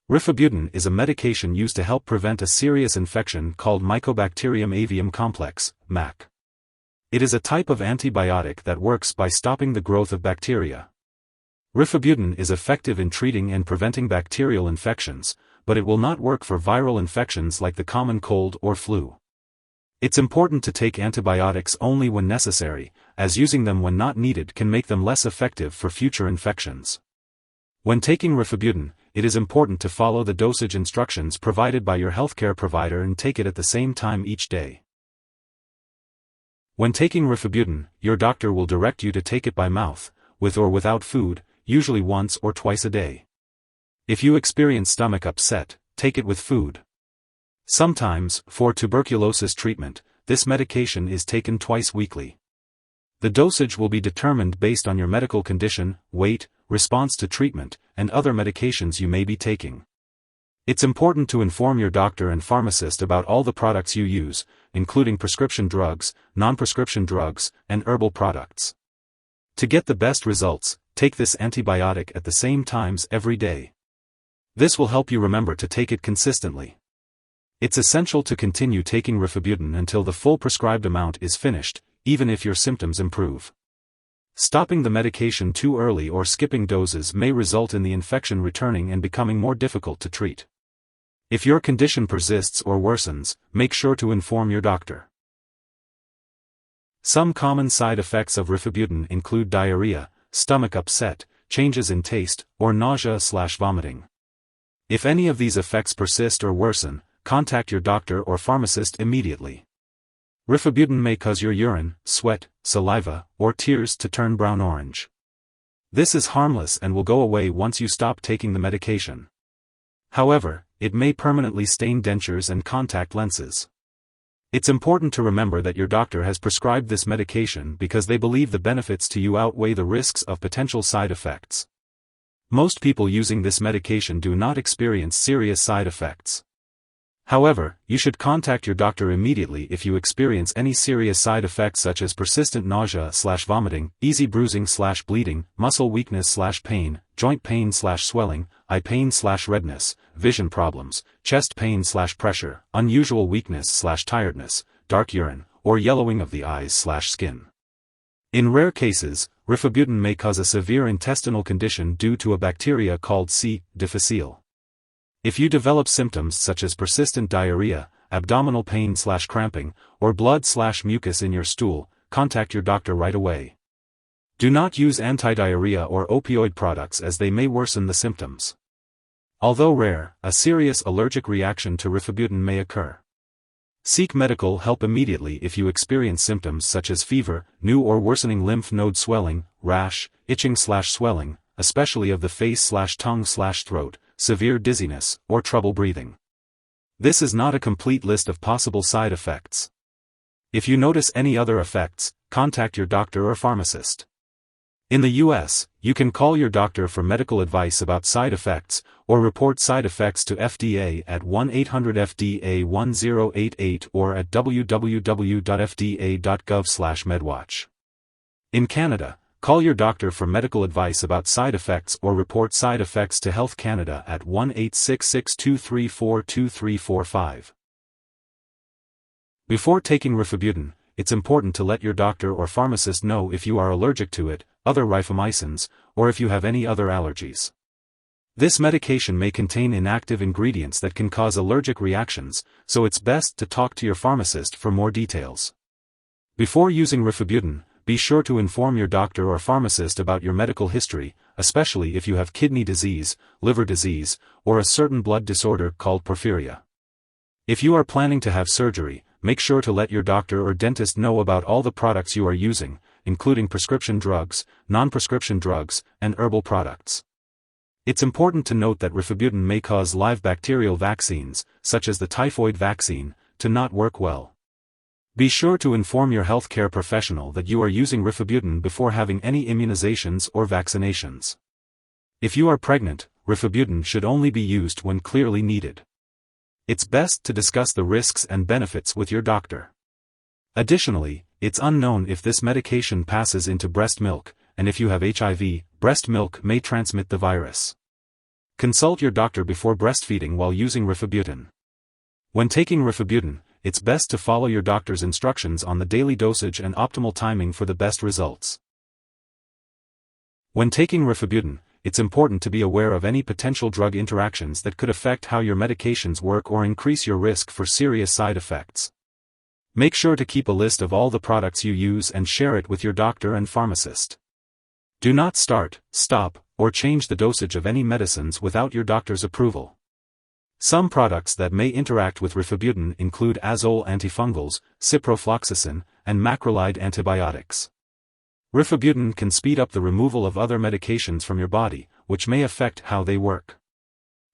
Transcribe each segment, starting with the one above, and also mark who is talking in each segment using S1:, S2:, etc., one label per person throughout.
S1: Rifabutin is a medication used to help prevent a serious infection called Mycobacterium avium complex, MAC. It is a type of antibiotic that works by stopping the growth of bacteria. Rifabutin is effective in treating and preventing bacterial infections, but it will not work for viral infections like the common cold or flu. It's important to take antibiotics only when necessary, as using them when not needed can make them less effective for future infections. When taking Rifabutin, it is important to follow the dosage instructions provided by your healthcare provider and take it at the same time each day. When taking Rifabutin, your doctor will direct you to take it by mouth, with or without food, usually once or twice a day. If you experience stomach upset, take it with food. Sometimes, for tuberculosis treatment, this medication is taken twice weekly. The dosage will be determined based on your medical condition, weight, response to treatment, and other medications you may be taking. It's important to inform your doctor and pharmacist about all the products you use, including prescription drugs, non-prescription drugs, and herbal products. To get the best results, take this antibiotic at the same times every day. This will help you remember to take it consistently. It's essential to continue taking Rifabutin until the full prescribed amount is finished, even if your symptoms improve. Stopping the medication too early or skipping doses may result in the infection returning and becoming more difficult to treat. If your condition persists or worsens, make sure to inform your doctor. Some common side effects of Rifabutin include diarrhea, stomach upset, changes in taste, or nausea/vomiting. If any of these effects persist or worsen, contact your doctor or pharmacist immediately. Rifabutin may cause your urine, sweat, saliva, or tears to turn brown-orange. This is harmless and will go away once you stop taking the medication. However, it may permanently stain dentures and contact lenses. It's important to remember that your doctor has prescribed this medication because they believe the benefits to you outweigh the risks of potential side effects. Most people using this medication do not experience serious side effects. However, you should contact your doctor immediately if you experience any serious side effects such as persistent nausea/vomiting, easy bruising/bleeding, muscle weakness/pain, joint pain/swelling, eye pain/redness, vision problems, chest pain/pressure, unusual weakness/tiredness, dark urine, or yellowing of the eyes/skin. In rare cases, Rifabutin may cause a severe intestinal condition due to a bacteria called C. difficile. If you develop symptoms such as persistent diarrhea, abdominal pain/cramping, or blood/mucus in your stool, contact your doctor right away. Do not use anti-diarrhea or opioid products as they may worsen the symptoms. Although rare, a serious allergic reaction to Rifabutin may occur. Seek medical help immediately if you experience symptoms such as fever, new or worsening lymph node swelling, rash, itching/swelling, especially of the face/tongue/throat, severe dizziness, or trouble breathing. This is not a complete list of possible side effects. If you notice any other effects, contact your doctor or pharmacist. In the US, you can call your doctor for medical advice about side effects, or report side effects to FDA at 1-800-FDA-1088 or at www.fda.gov/medwatch. In Canada, call your doctor for medical advice about side effects or report side effects to Health Canada at 1-866-234-2345. Before taking Rifabutin, it's important to let your doctor or pharmacist know if you are allergic to it, other rifamycins, or if you have any other allergies. This medication may contain inactive ingredients that can cause allergic reactions, so it's best to talk to your pharmacist for more details. Before using Rifabutin, be sure to inform your doctor or pharmacist about your medical history, especially if you have kidney disease, liver disease, or a certain blood disorder called porphyria. If you are planning to have surgery, make sure to let your doctor or dentist know about all the products you are using, including prescription drugs, non-prescription drugs, and herbal products. It's important to note that Rifabutin may cause live bacterial vaccines, such as the typhoid vaccine, to not work well. Be sure to inform your healthcare professional that you are using Rifabutin before having any immunizations or vaccinations. If you are pregnant, Rifabutin should only be used when clearly needed. It's best to discuss the risks and benefits with your doctor. Additionally, it's unknown if this medication passes into breast milk, and if you have HIV, breast milk may transmit the virus. Consult your doctor before breastfeeding while using Rifabutin. When taking Rifabutin, it's best to follow your doctor's instructions on the daily dosage and optimal timing for the best results. When taking Rifabutin, it's important to be aware of any potential drug interactions that could affect how your medications work or increase your risk for serious side effects. Make sure to keep a list of all the products you use and share it with your doctor and pharmacist. Do not start, stop, or change the dosage of any medicines without your doctor's approval. Some products that may interact with Rifabutin include azole antifungals, ciprofloxacin, and macrolide antibiotics. Rifabutin can speed up the removal of other medications from your body, which may affect how they work.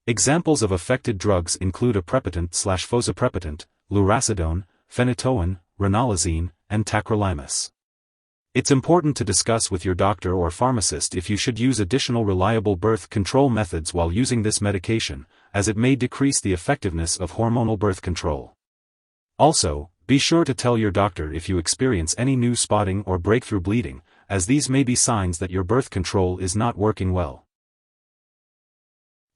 S1: Examples of affected drugs include aprepitant/fosaprepitant, lurasidone, phenytoin, ranolazine, and tacrolimus. It's important to discuss with your doctor or pharmacist if you should use additional reliable birth control methods while using this medication, as it may decrease the effectiveness of hormonal birth control. Also, be sure to tell your doctor if you experience any new spotting or breakthrough bleeding, as these may be signs that your birth control is not working well.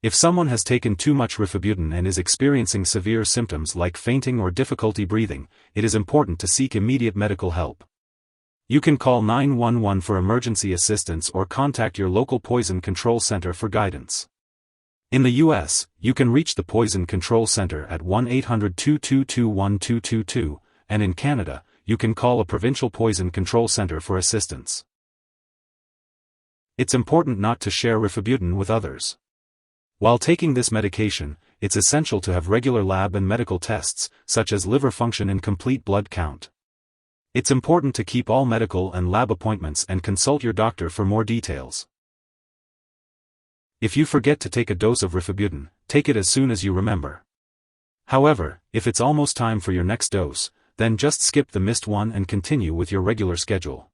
S1: If someone has taken too much Rifabutin and is experiencing severe symptoms like fainting or difficulty breathing, it is important to seek immediate medical help. You can call 911 for emergency assistance or contact your local poison control center for guidance. In the U.S., you can reach the Poison Control Center at 1-800-222-1222, and in Canada, you can call a provincial poison control center for assistance. It's important not to share Rifabutin with others. While taking this medication, it's essential to have regular lab and medical tests, such as liver function and complete blood count. It's important to keep all medical and lab appointments and consult your doctor for more details. If you forget to take a dose of Rifabutin, take it as soon as you remember. However, if it's almost time for your next dose, then just skip the missed one and continue with your regular schedule.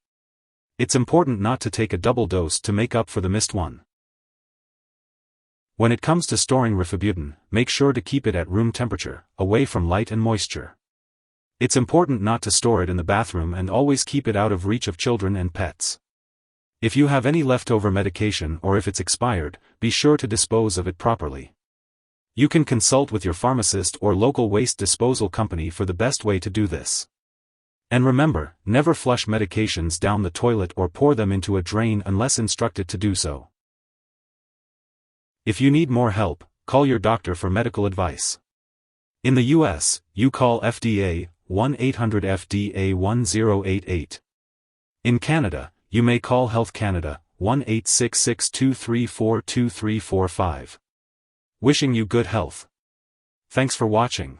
S1: It's important not to take a double dose to make up for the missed one. When it comes to storing Rifabutin, make sure to keep it at room temperature, away from light and moisture. It's important not to store it in the bathroom and always keep it out of reach of children and pets. If you have any leftover medication or if it's expired, be sure to dispose of it properly. You can consult with your pharmacist or local waste disposal company for the best way to do this. And remember, never flush medications down the toilet or pour them into a drain unless instructed to do so. If you need more help, call your doctor for medical advice. In the U.S., you call FDA 1-800-FDA-1088. In Canada, you may call Health Canada 1-866-234-2345. Wishing you good health. Thanks for watching.